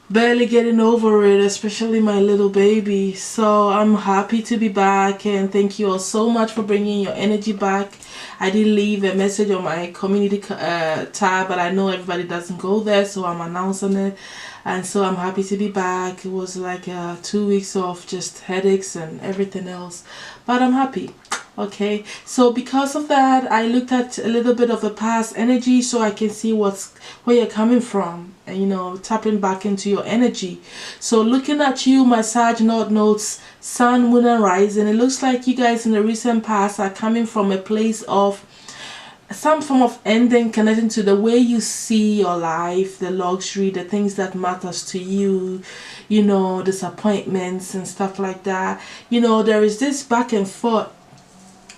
Barely getting over it, especially my little baby. So I'm happy to be back, and thank you all so much for bringing your energy back. I did leave a message on my community tab, but I know everybody doesn't go there, so I'm announcing it. And so I'm happy to be back. It was like 2 weeks of just headaches and everything else, but I'm happy. Okay, so because of that, I looked at a little bit of the past energy so I can see where you're coming from, and you know, tapping back into your energy. So looking at you, my Sag notes, Sun, Moon, and Rising, it looks like you guys in the recent past are coming from a place of some form of ending, connecting to the way you see your life, the luxury, the things that matters to you, you know, disappointments and stuff like that. You know, there is this back and forth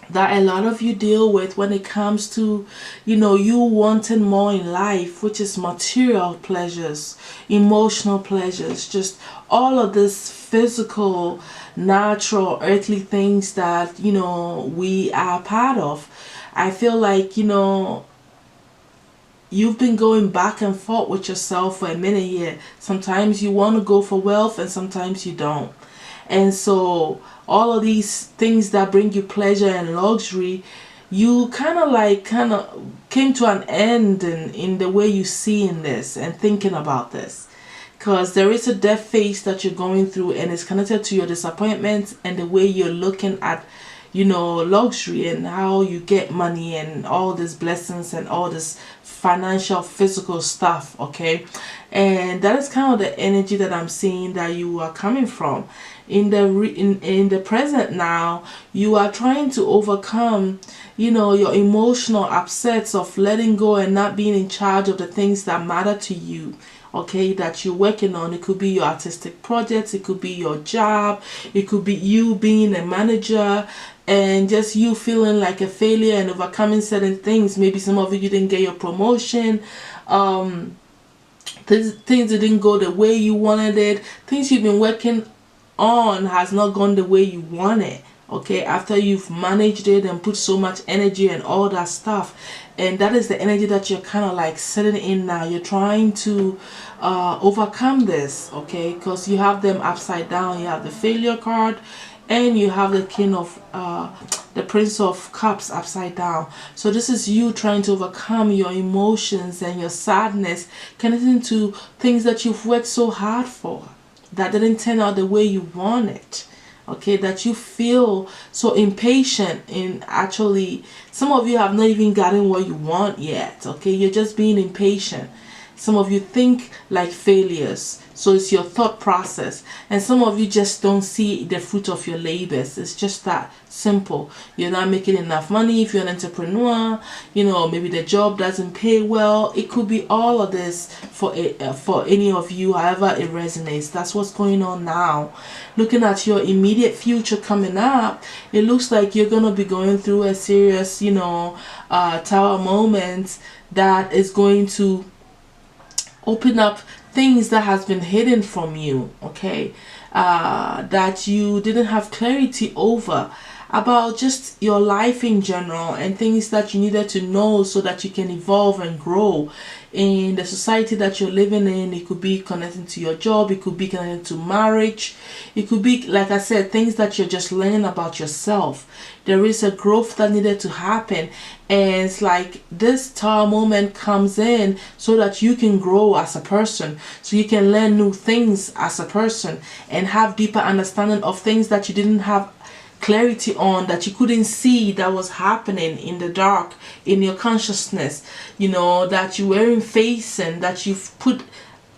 that a lot of you deal with when it comes to, you know, you wanting more in life, which is material pleasures, emotional pleasures, just all of this physical, natural, earthly things that, you know, we are part of. I feel like, you know, you've been going back and forth with yourself for a minute here. Sometimes you want to go for wealth and sometimes you don't. And so all of these things that bring you pleasure and luxury, you kind of came to an end in the way you see in this and thinking about this, because there is a death phase that you're going through, and it's connected to your disappointments and the way you're looking at, you know, luxury and how you get money and all these blessings and all this financial, physical stuff. Okay, and that is kind of the energy that I'm seeing that you are coming from. In the present now, you are trying to overcome, you know, your emotional upsets of letting go and not being in charge of the things that matter to you. Okay, that you're working on. It could be your artistic projects, it could be your job, it could be you being a manager and just you feeling like a failure and overcoming certain things. Maybe some of you didn't get your promotion, things didn't go the way you wanted it, things you've been working on has not gone the way you want it. Okay, after you've managed it and put so much energy and all that stuff, and that is the energy that you're kind of like sitting in now. You're trying to overcome this, okay, because you have them upside down. You have the failure card and you have the king of the prince of cups upside down. So this is you trying to overcome your emotions and your sadness, connecting to things that you've worked so hard for that didn't turn out the way you want it. Okay, that you feel so impatient in actually, some of you have not even gotten what you want yet. Okay, you're just being impatient. Some of you think like failures, so it's your thought process, and some of you just don't see the fruit of your labors. It's just that simple. You're not making enough money if you're an entrepreneur, you know, maybe the job doesn't pay well. It could be all of this for any of you, however it resonates. That's what's going on now. Looking at your immediate future coming up, it looks like you're gonna be going through a serious, you know, tower moment that is going to open up things that has been hidden from you. Okay, that you didn't have clarity over, about just your life in general and things that you needed to know so that you can evolve and grow in the society that you're living in. It could be connected to your job, it could be connected to marriage, it could be, like I said, things that you're just learning about yourself. There is a growth that needed to happen, and it's like this tower moment comes in so that you can grow as a person, so you can learn new things as a person and have deeper understanding of things that you didn't have clarity on, that you couldn't see, that was happening in the dark in your consciousness, you know, that you weren't facing, that you've put,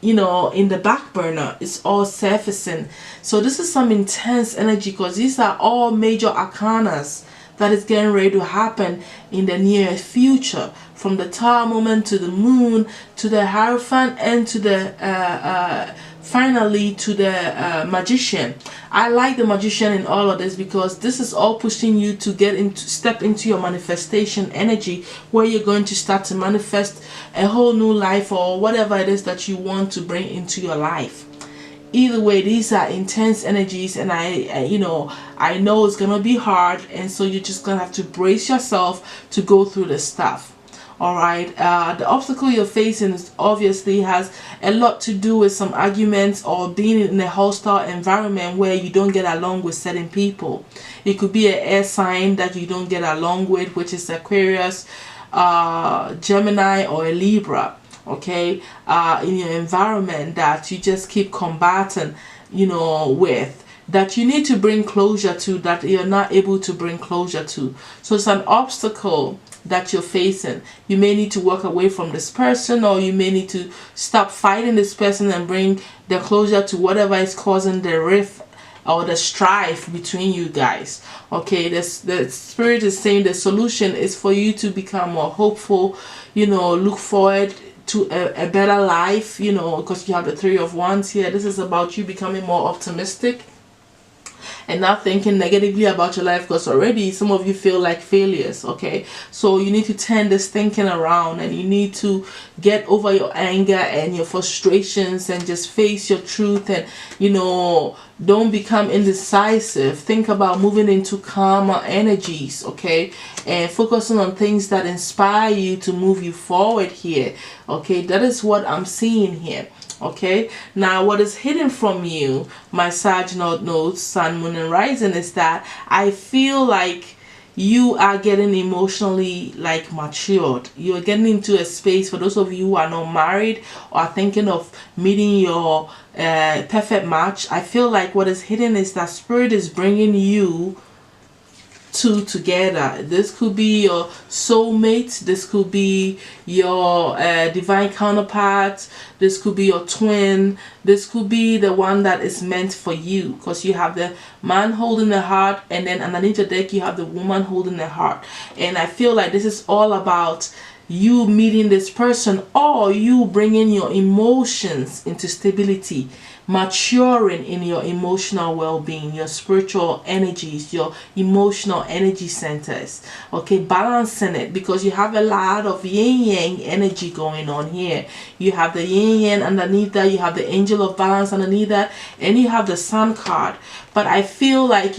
you know, in the back burner. It's all surfacing. So this is some intense energy, because these are all major arcanas that is getting ready to happen in the near future, from the tower moment to the moon to the Hierophant and to the finally to the magician. I like the magician in all of this because this is all pushing you to step into your manifestation energy, where you're going to start to manifest a whole new life or whatever it is that you want to bring into your life. Either way, these are intense energies, and I know it's gonna be hard, and so you're just gonna have to brace yourself to go through this stuff. All right, the obstacle you're facing is obviously has a lot to do with some arguments or being in a hostile environment where you don't get along with certain people. It could be an air sign that you don't get along with, which is Aquarius, Gemini, or a Libra. Okay, in your environment that you just keep combating, with, that you need to bring closure to, that you're not able to bring closure to. So it's an obstacle that you're facing. You may need to walk away from this person, or you may need to stop fighting this person and bring the closure to whatever is causing the rift or the strife between you guys. Okay, the spirit is saying the solution is for you to become more hopeful, look forward to a better life, because you have the Three of Wands here. This is about you becoming more optimistic and not thinking negatively about your life, because already some of you feel like failures. Okay, so you need to turn this thinking around, and you need to get over your anger and your frustrations and just face your truth, and don't become indecisive. Think about moving into calmer energies, okay, and focusing on things that inspire you to move you forward here. Okay, that is what I'm seeing here. Okay, now what is hidden from you, my Sag North Node, Sun, Moon, and Rising, is that I feel like you are getting emotionally matured. You're getting into a space, for those of you who are not married or are thinking of meeting your perfect match. I feel like what is hidden is that spirit is bringing you two together. This could be your soulmate, this could be your divine counterpart, this could be your twin, this could be the one that is meant for you, because you have the man holding the heart, and then underneath the deck you have the woman holding the heart. And I feel like this is all about you meeting this person, or you bringing your emotions into stability, maturing in your emotional well-being, your spiritual energies, your emotional energy centers. Okay, balancing it, because you have a lot of yin yang energy going on here. You have the yin yang underneath that, you have the angel of balance underneath that, and you have the sun card. But I feel like,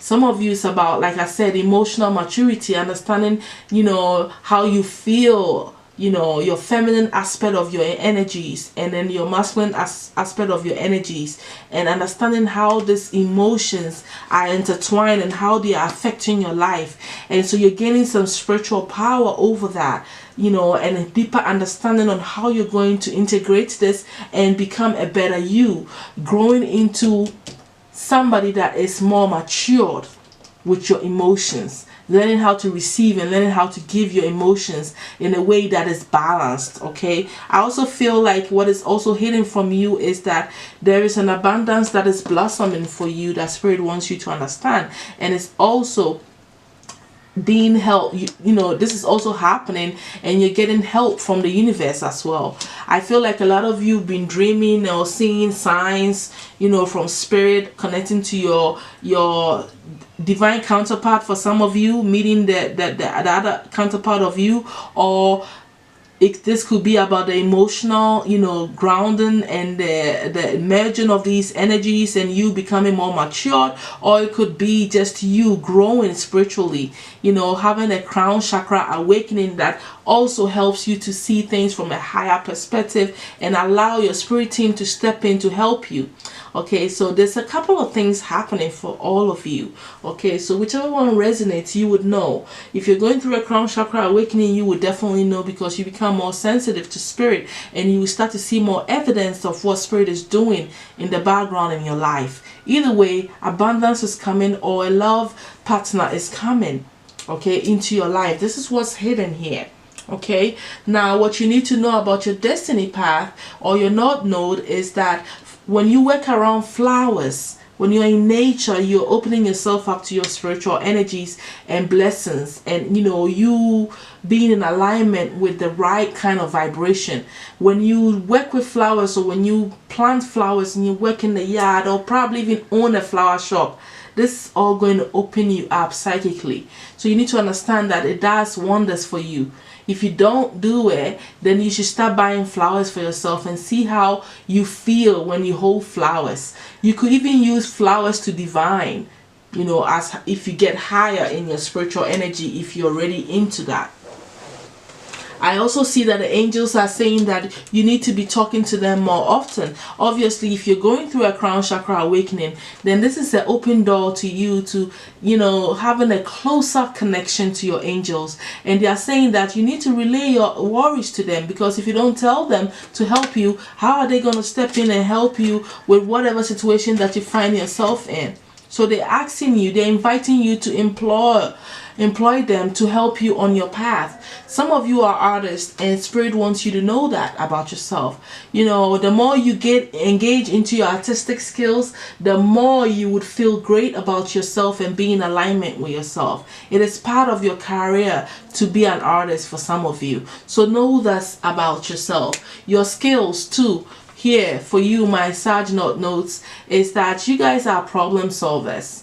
some of you is about, like I said, emotional maturity, understanding, how you feel, your feminine aspect of your energies, and then your masculine aspect of your energies, and understanding how these emotions are intertwined and how they are affecting your life. And so you're gaining some spiritual power over that, and a deeper understanding on how you're going to integrate this and become a better you, growing into somebody that is more matured with your emotions, learning how to receive and learning how to give your emotions in a way that is balanced. Okay, I also feel like what is also hidden from you is that there is an abundance that is blossoming for you that spirit wants you to understand, and it's also being helped. This is also happening, and you're getting help from the universe as well. I feel like a lot of you have been dreaming or seeing signs, from spirit, connecting to your divine counterpart. For some of you, meeting the other counterpart of you, or this could be about the emotional, grounding and the merging of these energies and you becoming more matured, or it could be just you growing spiritually, having a crown chakra awakening that also helps you to see things from a higher perspective and allow your spirit team to step in to help you. Okay, so there's a couple of things happening for all of you. Okay, so whichever one resonates, you would know. If you're going through a crown chakra awakening, you would definitely know, because you become more sensitive to spirit and you will start to see more evidence of what spirit is doing in the background in your life. Either way, abundance is coming, or a love partner is coming, okay, into your life. This is what's hidden here. Okay, now what you need to know about your destiny path or your North Node is that when you work around flowers, When you're in nature, you're opening yourself up to your spiritual energies and blessings, and you being in alignment with the right kind of vibration. When you work with flowers, or when you plant flowers and you work in the yard, or probably even own a flower shop, this is all going to open you up psychically. So you need to understand that it does wonders for you. If you don't do it, then you should start buying flowers for yourself and see how you feel when you hold flowers. You could even use flowers to divine, as if you get higher in your spiritual energy, if you're already into that. I also see that the angels are saying that you need to be talking to them more often. Obviously, if you're going through a crown chakra awakening, then this is an open door to you to, having a closer connection to your angels. And they are saying that you need to relay your worries to them, because if you don't tell them to help you, how are they going to step in and help you with whatever situation that you find yourself in? So they're asking you, they're inviting you to employ them to help you on your path. Some of you are artists, and Spirit wants you to know that about yourself. The more you get engaged into your artistic skills, the more you would feel great about yourself and be in alignment with yourself. It is part of your career to be an artist for some of you. So know that about yourself. Your skills too. Here for you, my Sag notes is that you guys are problem solvers.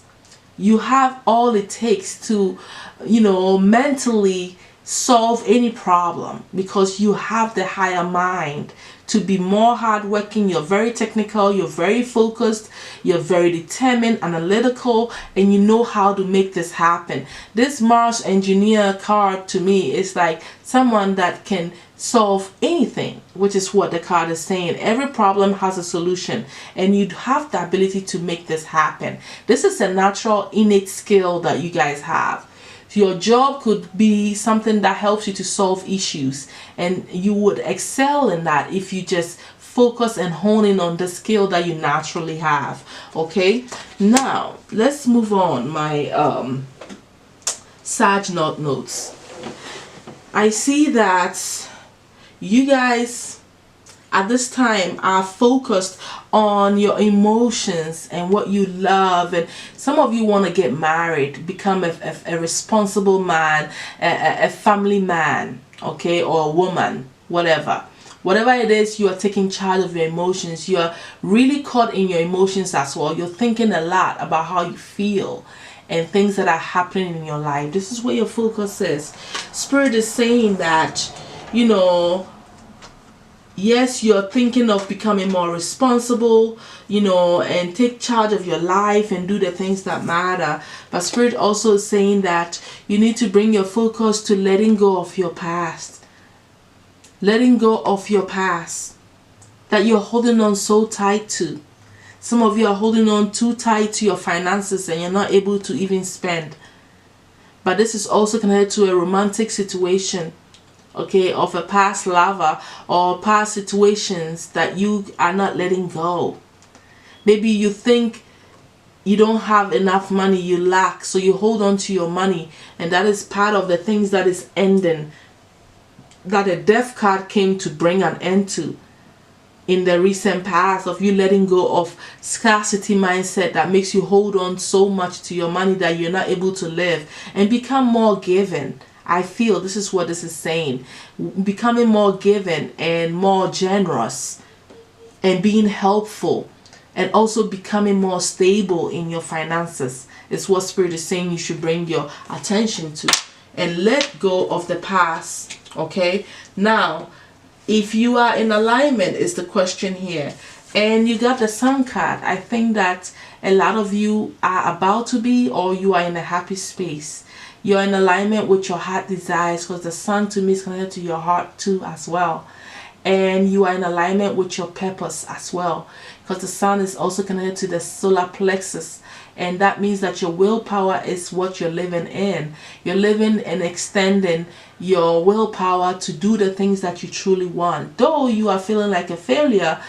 You have all it takes to, mentally solve any problem, because you have the higher mind to be more hardworking. You're very technical, you're very focused, you're very determined, analytical, and you know how to make this happen. This Mars engineer card to me is like someone that can solve anything, which is what the card is saying. Every problem has a solution, and you have the ability to make this happen. This is a natural innate skill that you guys have. Your job could be something that helps you to solve issues, and you would excel in that if you just focus and hone in on the skill that you naturally have. Okay, now let's move on. My Sag notes. I see that you guys at this time are focused on your emotions and what you love, and some of you want to get married, become a responsible man, a family man, okay, or a woman, whatever it is. You are taking charge of your emotions. You are really caught in your emotions as well. You're thinking a lot about how you feel and things that are happening in your life. This is where your focus is. Spirit is saying that, yes, you're thinking of becoming more responsible, and take charge of your life and do the things that matter. But Spirit also is saying that you need to bring your focus to letting go of your past. Letting go of your past that you're holding on so tight to. Some of you are holding on too tight to your finances, and you're not able to even spend. But this is also connected to a romantic situation, okay, of a past lover or past situations that you are not letting go. Maybe you think you don't have enough money, you lack, so you hold on to your money, and that is part of the things that is ending, that a death card came to bring an end to in the recent past, of you letting go of scarcity mindset that makes you hold on so much to your money that you're not able to live and become more giving. I feel this is what this is saying. Becoming more giving and more generous and being helpful, and also becoming more stable in your finances is what Spirit is saying you should bring your attention to and let go of the past. Okay, now if you are in alignment is the question here, and you got the Sun card. I think that a lot of you are about to be, or you are in a happy space. You're in alignment with your heart desires, because the Sun to me is connected to your heart too as well. And you are in alignment with your purpose as well, because the Sun is also connected to the solar plexus, and that means that your willpower is what you're living in. You're living and extending your willpower to do the things that you truly want. Though you are feeling like a failure,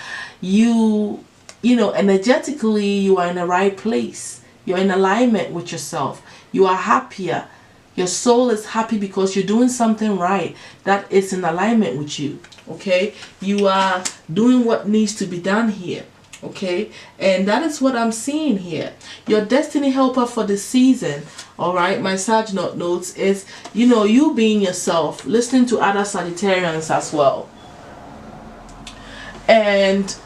you know, energetically you are in the right place. You're in alignment with yourself. You are happier. Your soul is happy because you're doing something right that is in alignment with you. Okay, you are doing what needs to be done here. Okay, and that is what I'm seeing here. Your destiny helper for the season, all right, my Sag notes is, you know, you being yourself, listening to other Sagittarians as well, and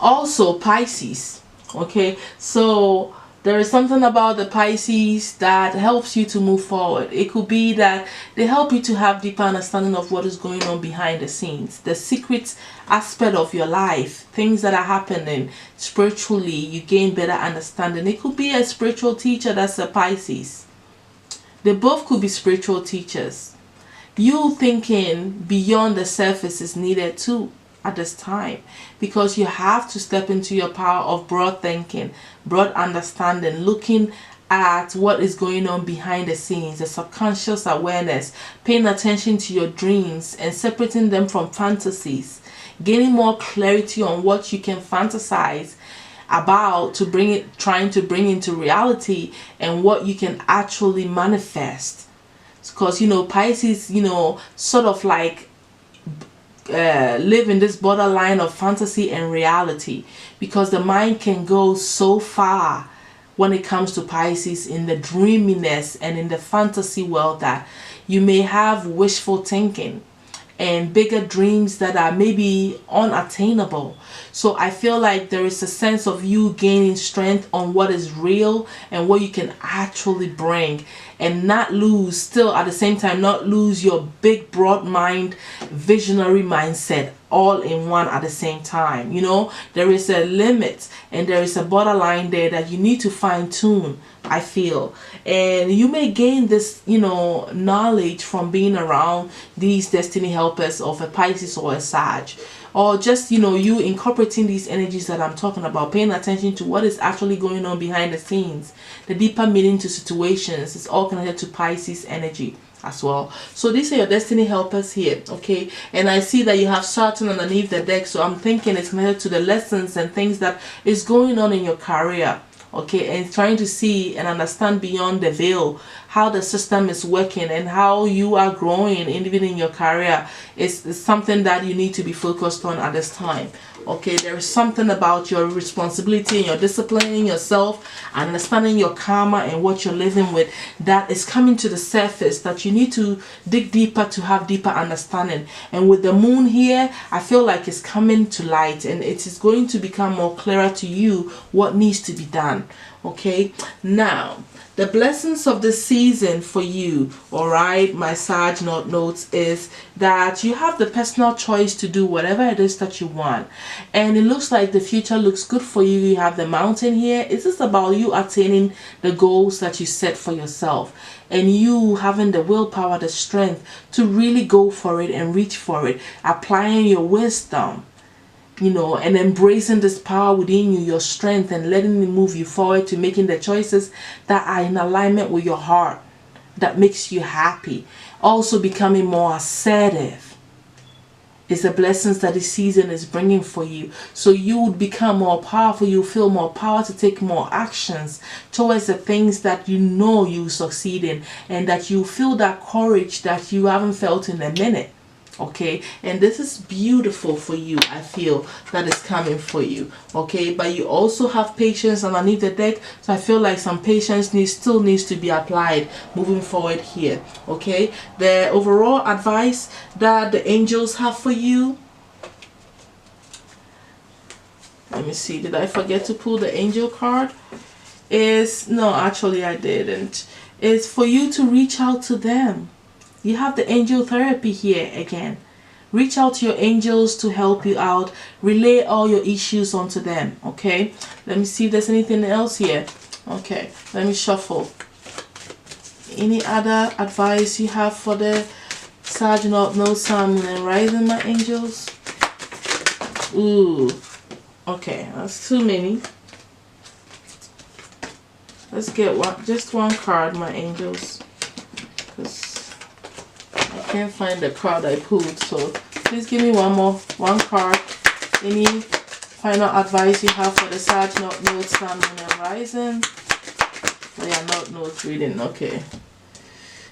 also Pisces. Okay, so there is something about the Pisces that helps you to move forward. It could be that they help you to have deeper understanding of what is going on behind the scenes, the secret aspect of your life, things that are happening spiritually. You gain better understanding. It could be a spiritual teacher that's a Pisces. They both could be spiritual teachers. You thinking beyond the surface is needed too at this time, because you have to step into your power of broad thinking, broad understanding, looking at what is going on behind the scenes, the subconscious awareness, paying attention to your dreams and separating them from fantasies, gaining more clarity on what you can fantasize about to bring it, trying to bring into reality, and what you can actually manifest. Because, you know, Pisces, you know, sort of like live in this borderline of fantasy and reality, because the mind can go so far when it comes to Pisces in the dreaminess and in the fantasy world that you may have wishful thinking and bigger dreams that are maybe unattainable. So I feel like there is a sense of you gaining strength on what is real and what you can actually bring, and not lose, still at the same time, not lose your big broad mind, visionary mindset all in one at the same time. You know, there is a limit and there is a borderline there that you need to fine tune, I feel. And you may gain this, you know, knowledge from being around these destiny helpers of a Pisces or a Sag, or just, you know, you incorporating these energies that I'm talking about, paying attention to what is actually going on behind the scenes, the deeper meaning to situations. It's all connected to Pisces energy as well. So these are your destiny helpers here, okay? And I see that you have Saturn underneath the deck, so I'm thinking it's connected to the lessons and things that is going on in your career, okay? And trying to see and understand beyond the veil how the system is working and how you are growing even in your career is something that you need to be focused on at this time. Okay, there is something about your responsibility and your disciplining yourself and understanding your karma and what you're living with that is coming to the surface, that you need to dig deeper to have deeper understanding. And with the moon here, I feel like it's coming to light and it is going to become more clearer to you what needs to be done. Okay, now the blessings of the season for you, all right, my Sag notes, is that you have the personal choice to do whatever it is that you want, and it looks like the future looks good for you. You have the mountain here. It's just about you attaining the goals that you set for yourself, and you having the willpower, the strength to really go for it and reach for it, applying your wisdom, you know, and embracing this power within you, your strength, and letting it move you forward to making the choices that are in alignment with your heart, that makes you happy. Also becoming more assertive is the blessings that this season is bringing for you. So you would become more powerful. You feel more power to take more actions towards the things that you know you succeed in, and that you feel that courage that you haven't felt in a minute. Okay, and this is beautiful for you. I feel that is coming for you. Okay, but you also have patience underneath the deck, so I feel like some patience still needs to be applied moving forward here. Okay, the overall advice that the angels have for you, let me see, did I forget to pull the angel card? Is no, actually I didn't. It's for you to reach out to them. You have the angel therapy here again. Reach out to your angels to help you out. Relay all your issues onto them. Okay, let me see if there's anything else here. Okay, let me shuffle. Any other advice you have for the Sag, no Sun, Moon, and Rising, my angels? Ooh, okay, that's too many. Let's get just one card, my angels, because I can't find the card I pulled. So please give me one card. Any final advice you have for the Sag, North, Sun, Moon, and Rising? Oh yeah, North reading. Okay.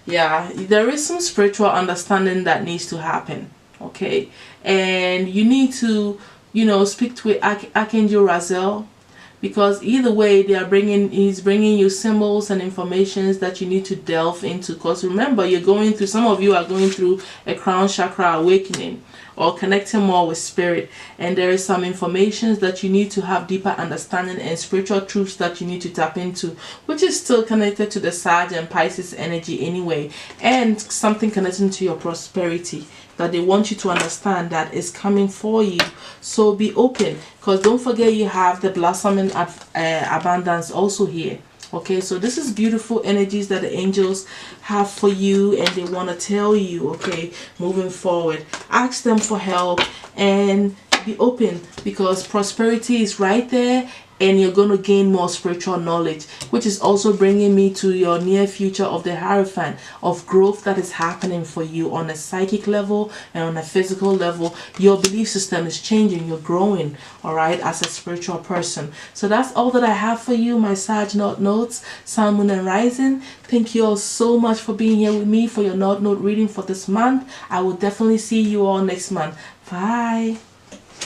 Yeah, there is some spiritual understanding that needs to happen. Okay, and you need to speak to Archangel Raziel, because either way he's bringing you symbols and informations that you need to delve into. Because remember, some of you are going through a crown chakra awakening or connecting more with spirit, and there is some informations that you need to have deeper understanding and spiritual truths that you need to tap into, which is still connected to the Sag and Pisces energy anyway, and something connecting to your prosperity that they want you to understand that is coming for you. So be open, because don't forget you have the blossoming abundance also here. Okay, so this is beautiful energies that the angels have for you, and they want to tell you, okay, moving forward, ask them for help and be open, because prosperity is right there, and you're going to gain more spiritual knowledge, which is also bringing me to your near future of the Hierophant, of growth that is happening for you on a psychic level and on a physical level. Your belief system is changing, you're growing, all right, as a spiritual person. So that's all that I have for you, my Sag North Nodes, Sun, Moon, and Rising. Thank you all so much for being here with me for your North Node reading for this month. I will definitely see you all next month. Bye.